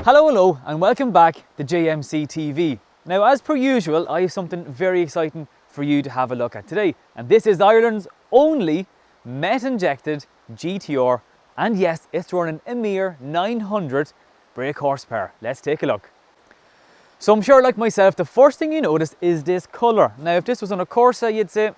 Hello and welcome back to JMC TV. Now as per usual, I have something very exciting for you to have a look at today, and this is Ireland's only Meth injected GTR, and yes, it's running a mere 900 brake horsepower. Let's take a look. So I'm sure like myself, the first thing you notice is this colour. Now if this was on a Corsa you'd say,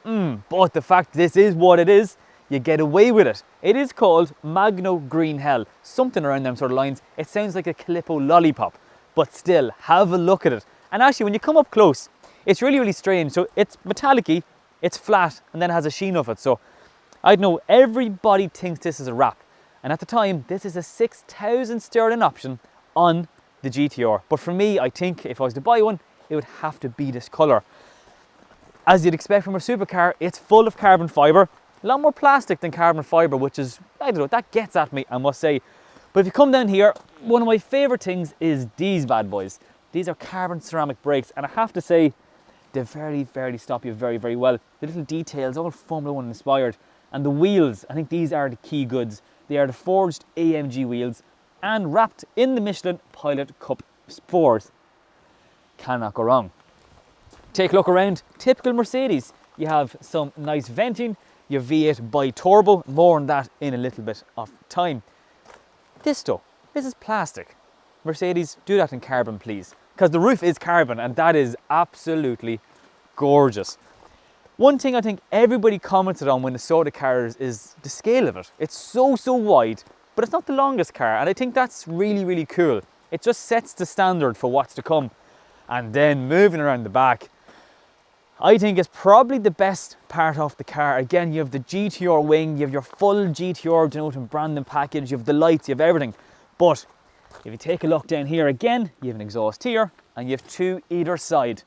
but the fact this is what it is, you get away with it. It is called Magno Green Hell, something around them sort of lines. It sounds like a Calippo lollipop, but still, have a look at it. And actually when you come up close, it's really strange. So it's metallic-y, it's flat, and then it has a sheen of it. So I know everybody thinks this is a wrap. And at the time, this is a 6,000 sterling option on the GTR. But for me, I think if I was to buy one, it would have to be this colour. As you'd expect from a supercar, it's full of carbon fibre. A lot more plastic than carbon fibre, which is, I don't know, that gets at me, I must say. But if you come down here, one of my favourite things is these bad boys. These are carbon ceramic brakes, and I have to say, they very stop you very well. The little details, all Formula 1 inspired. And the wheels, I think these are the key goods. They are the forged AMG wheels and wrapped in the Michelin Pilot Cup Sport. Cannot go wrong. Take a look around, typical Mercedes. You have some nice venting, your V8 bi-turbo, more on that in a little bit of time. This stuff, this is plastic. Mercedes, do that in carbon please, because the roof is carbon and that is absolutely gorgeous. One thing I think everybody commented on when they saw the cars is the scale of it. It's so wide, but it's not the longest car, and I think that's really cool. It just sets the standard for what's to come. And then moving around the back, I think it's probably the best part of the car. Again, you have the GTR wing, you have your full GTR denoting branding package, you have the lights, you have everything. But if you take a look down here again, you have an exhaust here and you have two either side.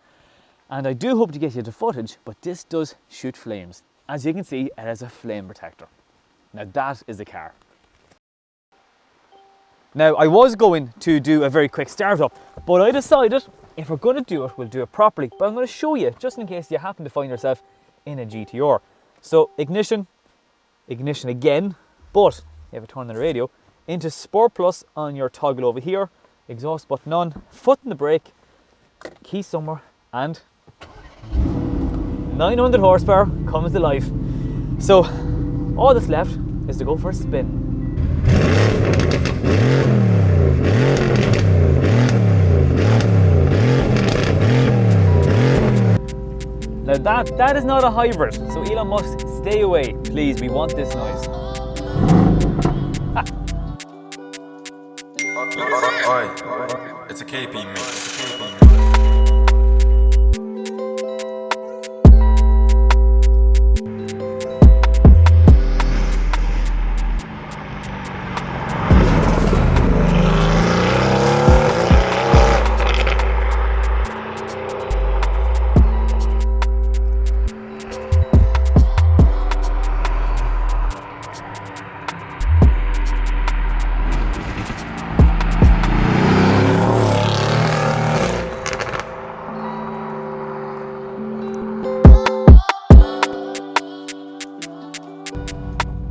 And I do hope to get you the footage, but this does shoot flames. As you can see, it has a flame protector. Now that is a car. Now I was going to do a very quick startup, but I decided if we're going to do it, we'll do it properly. But I'm going to show you, just in case you happen to find yourself in a GTR. So ignition again, but you have a turn on the radio, into Sport Plus on your toggle over here, exhaust button on, foot in the brake, key somewhere, and 900 horsepower comes to life. So all that's left is to go for a spin. Now that is not a hybrid, so Elon Musk, stay away, please, we want this noise. It's a KP mix.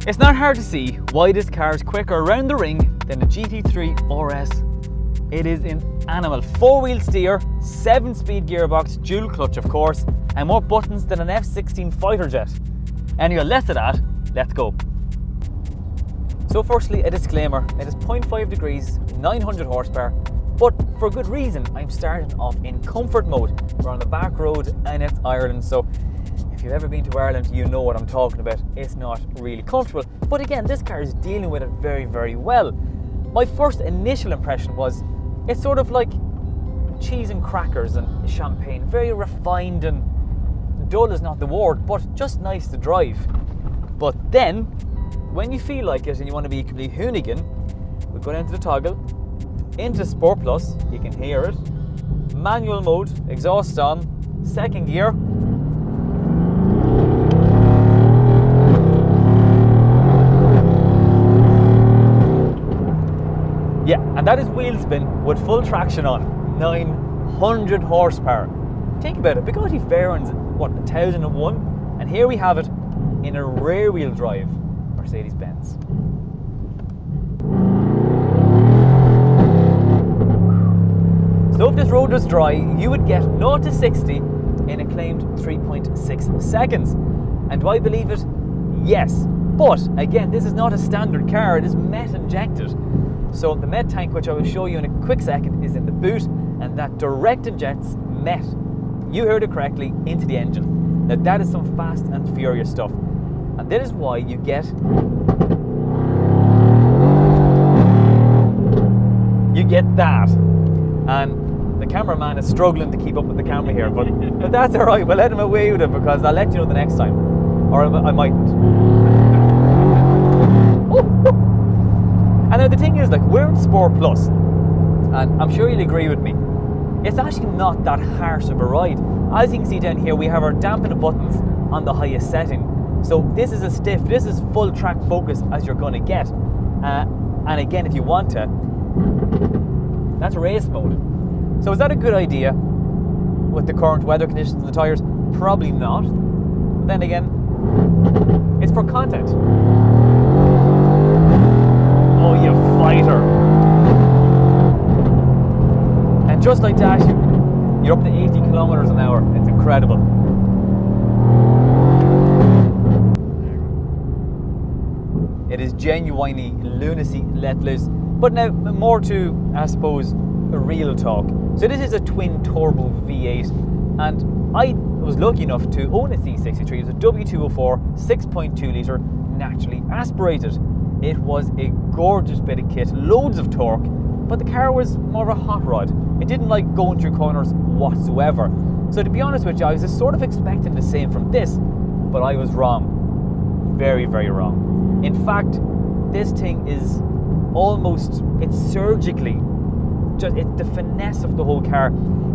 It's not hard to see why this car is quicker around the ring than the GT3 RS. It is an animal. 4-wheel steer, 7-speed gearbox, dual clutch of course, and more buttons than an F-16 fighter jet. Anyway, less of that, let's go. So firstly, a disclaimer, it is 0.5 degrees, 900 horsepower, but for good reason. I'm starting off in comfort mode. We're on the back road and it's Ireland, so if you've ever been to Ireland, you know what I'm talking about. It's not really comfortable. But again, this car is dealing with it very well. My first initial impression was, it's sort of like cheese and crackers and champagne. Very refined, and dull is not the word, but just nice to drive. But then, when you feel like it and you want to be a complete hoonigan, we go down to the toggle, into Sport Plus, you can hear it. Manual mode, exhaust on, second gear. Yeah, and that is wheel spin with full traction on, 900 horsepower. Think about it, Bugatti Veyron's, what, 1001? And here we have it in a rear wheel drive Mercedes-Benz. So if this road was dry, you would get 0 to 60 in a claimed 3.6 seconds. And do I believe it? Yes. But again, this is not a standard car, it is Meth injected. So the Meth tank, which I will show you in a quick second, is in the boot, and that direct injects Meth, you heard it correctly, into the engine. Now that is some fast and furious stuff. And that is why you get that. And the cameraman is struggling to keep up with the camera here, but that's alright, we'll let him away with it because I'll let you know the next time. Or I mightn't. And now the thing is, like, we're in Sport Plus, and I'm sure you'll agree with me, it's actually not that harsh of a ride. As you can see down here, we have our dampener buttons on the highest setting. So this is this is full track focus as you're going to get. And again, if you want to, that's race mode. So is that a good idea with the current weather conditions and the tyres? Probably not. But then again, it's for content. Oh, you fighter. And just like that, you're up to 80 kilometers an hour. It's incredible. It is genuinely lunacy let loose. But now, more to, I suppose, a real talk. So this is a twin turbo V8, and I was lucky enough to own a C63. It's a W204 6.2 litre naturally aspirated. It was a gorgeous bit of kit, loads of torque, but the car was more of a hot rod. It didn't like going through corners whatsoever. So to be honest with you, I was just sort of expecting the same from this, but I was wrong. Very, very wrong. In fact, this thing is almost, it's surgically, it's the finesse of the whole car.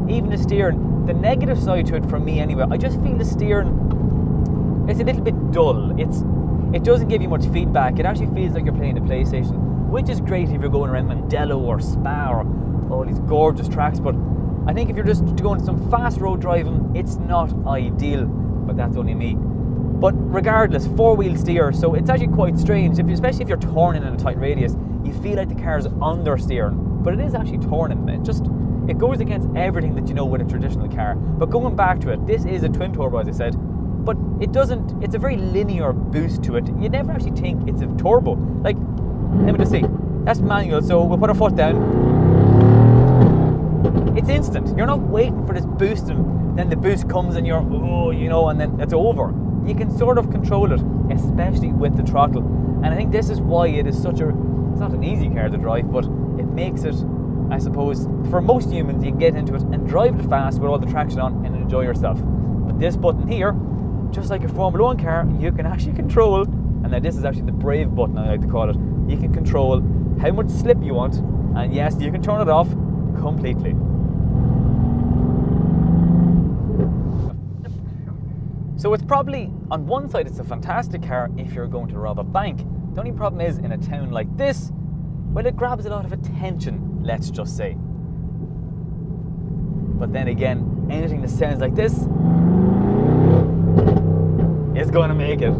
Even the steering, the negative side to it for me anyway, I just feel the steering, it's a little bit dull. It doesn't give you much feedback. It actually feels like you're playing the PlayStation, which is great if you're going around Mandello or Spa or all these gorgeous tracks, but I think if you're just going some fast road driving, it's not ideal, but that's only me. But regardless, four-wheel steer, so it's actually quite strange, especially if you're turning in a tight radius, you feel like the car's understeering, but it is actually turning. It goes against everything that you know with a traditional car. But going back to it, this is a twin turbo, as I said, but it's a very linear boost to it. You never actually think it's a turbo. Like, let me just see, that's manual, so we'll put our foot down. It's instant. You're not waiting for this boost and then the boost comes and you're, and then it's over. You can sort of control it, especially with the throttle. And I think this is why it is it's not an easy car to drive, but it makes it, I suppose, for most humans, you can get into it and drive it fast with all the traction on and enjoy yourself. But this button here, just like a Formula 1 car, you can actually control, and now this is actually the brave button, I like to call it. You can control how much slip you want, and yes, you can turn it off completely. So it's probably, on one side, it's a fantastic car if you're going to rob a bank. The only problem is, in a town like this, well, it grabs a lot of attention, let's just say. But then again, anything that sounds like this is going to make it.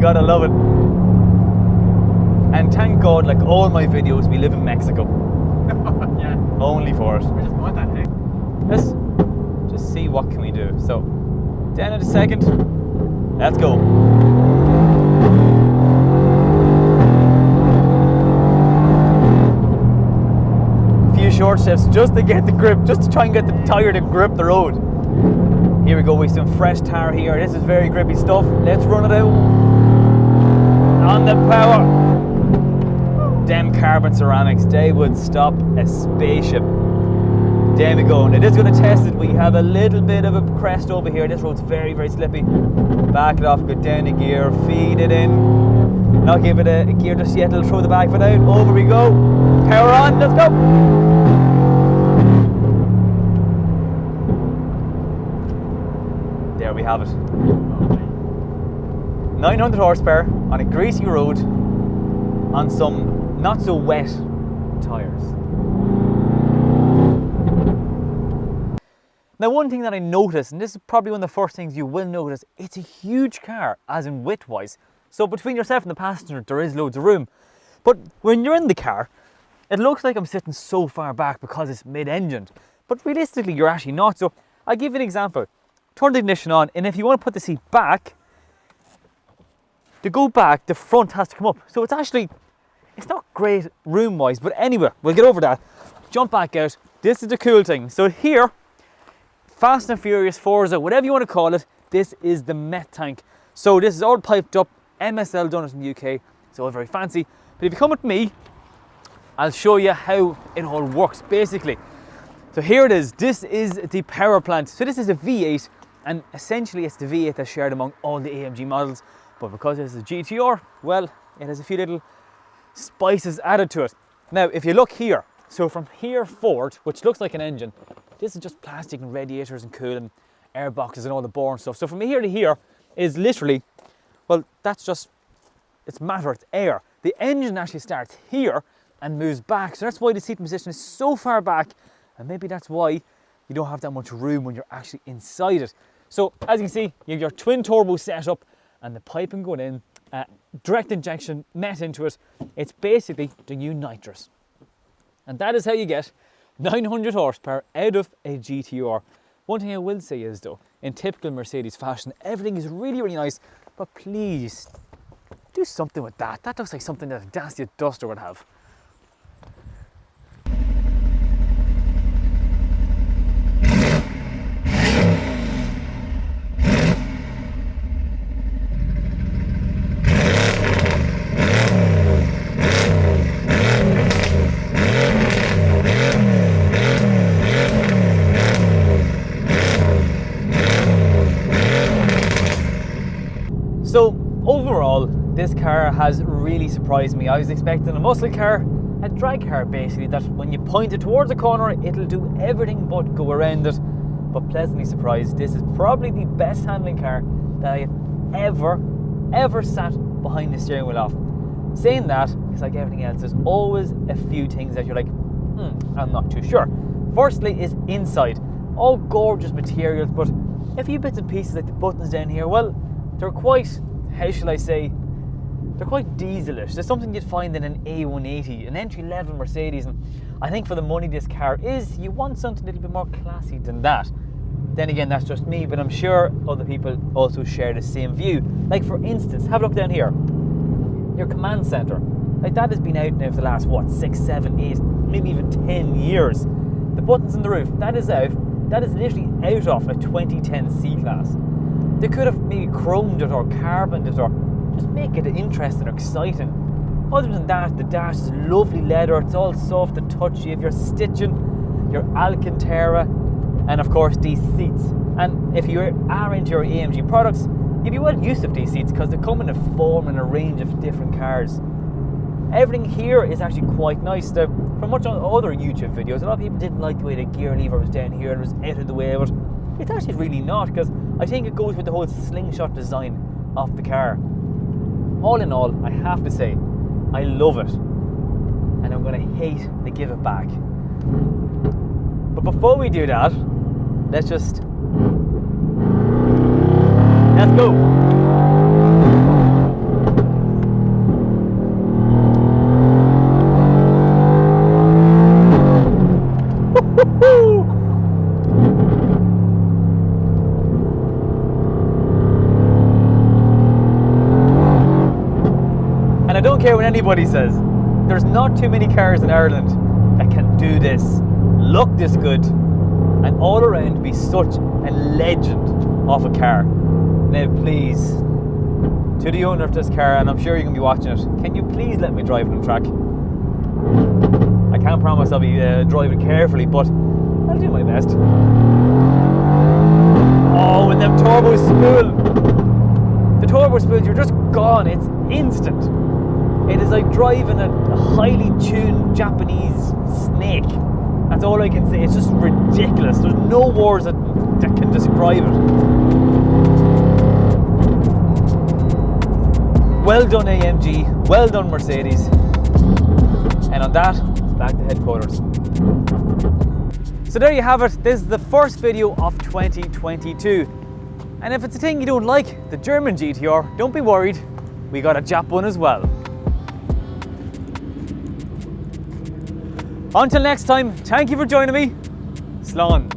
Gotta love it. And thank God, like all my videos, we live in Mexico. Yeah. Only for it. We just want that, hey? Let's just see what can we do. So, down in a second. Let's go. A few short shifts just to get the grip, just to try and get the tyre to grip the road. Here we go with some fresh tar here. This is very grippy stuff. Let's run it out. On the power. Them carbon ceramics, they would stop a spaceship. There we go. Now this is going to test it. We have a little bit of a crest over here. This road's very, very slippy. Back it off, go down the gear, feed it in. Not give it a gear just yet, it'll throw the back foot out. Over we go. Power on, let's go. We have it. 900 horsepower on a greasy road on some not so wet tyres. Now, one thing that I noticed, and this is probably one of the first things you will notice, it's a huge car, as in width-wise. So between yourself and the passenger, there is loads of room. But when you're in the car, it looks like I'm sitting so far back because it's mid-engined. But realistically, you're actually not. So I'll give you an example. Turn the ignition on, and if you want to put the seat back, to go back, the front has to come up. So it's not great room-wise, but anyway, we'll get over that. Jump back out. This is the cool thing. So here, Fast and Furious, Forza, whatever you want to call it, this is the Meth tank. So this is all piped up. MSL done it in the UK. It's all very fancy. But if you come with me, I'll show you how it all works, basically. So here it is. This is the power plant. So this is a V8, and essentially it's the V8 that's shared among all the AMG models. But because this is a GTR, well, it has a few little spices added to it. Now, if you look here, so from here forward, which looks like an engine, this is just plastic and radiators and cooling, air boxes and all the boring stuff. So from here to here is literally, well, that's just, it's matter, it's air. The engine actually starts here and moves back. So that's why the seating position is so far back. And maybe that's why you don't have that much room when you're actually inside it. So as you can see, you have your twin turbo setup and the piping going in, direct injection, Meth into it. It's basically the new nitrous. And that is how you get 900 horsepower out of a GTR. One thing I will say is though, in typical Mercedes fashion, everything is really, really nice, but please do something with that. That looks like something that a Dacia Duster would have. So overall, this car has really surprised me. I was expecting a muscle car, a drag car basically, that when you point it towards a corner, it'll do everything but go around it. But pleasantly surprised, this is probably the best handling car that I have ever sat behind the steering wheel of. Saying that, it's like everything else, there's always a few things that you're like, I'm not too sure. Firstly is inside. All gorgeous materials, but a few bits and pieces like the buttons down here, well, they're quite, how shall I say, they're quite dieselish. There's something you'd find in an A180, an entry-level Mercedes, and I think for the money this car is, you want something a little bit more classy than that. Then again, that's just me, but I'm sure other people also share the same view. Like for instance, have a look down here. Your command center. Like that has been out now for the last, what, 6, 7, 8, maybe even 10 years. The buttons on the roof, that is out. That is literally out of a 2010 C-Class. They could have maybe chromed it or carboned it or just make it interesting or exciting. Other than that, the dash is lovely leather, it's all soft and touchy. You have your stitching, your Alcantara, and of course these seats. And if you are into your AMG products, you'd be well used to these seats because they come in a form and a range of different cars. Everything here is actually quite nice. From much other YouTube videos, a lot of people didn't like the way the gear lever was down here and was out of the way, but it's actually really not, because I think it goes with the whole slingshot design of the car. All in all, I have to say, I love it, and I'm going to hate to give it back. But before we do that, let's go. And I don't care what anybody says, there's not too many cars in Ireland that can do this, look this good, and all around be such a legend of a car. Now please, to the owner of this car, and I'm sure you're going to be watching it, can you please let me drive on the track? I can't promise I'll be driving carefully, but I'll do my best. Oh, and them turbo spool! The turbo spools, you're just gone, it's instant. It is like driving a highly tuned Japanese snake. That's all I can say. It's just ridiculous. There's no words that can describe it. Well done AMG, well done Mercedes. And on that, it's back to headquarters. So there you have it. This is the first video of 2022. And if it's a thing you don't like, the German GTR, don't be worried. We got a Jap one as well. Until next time, thank you for joining me. Slán.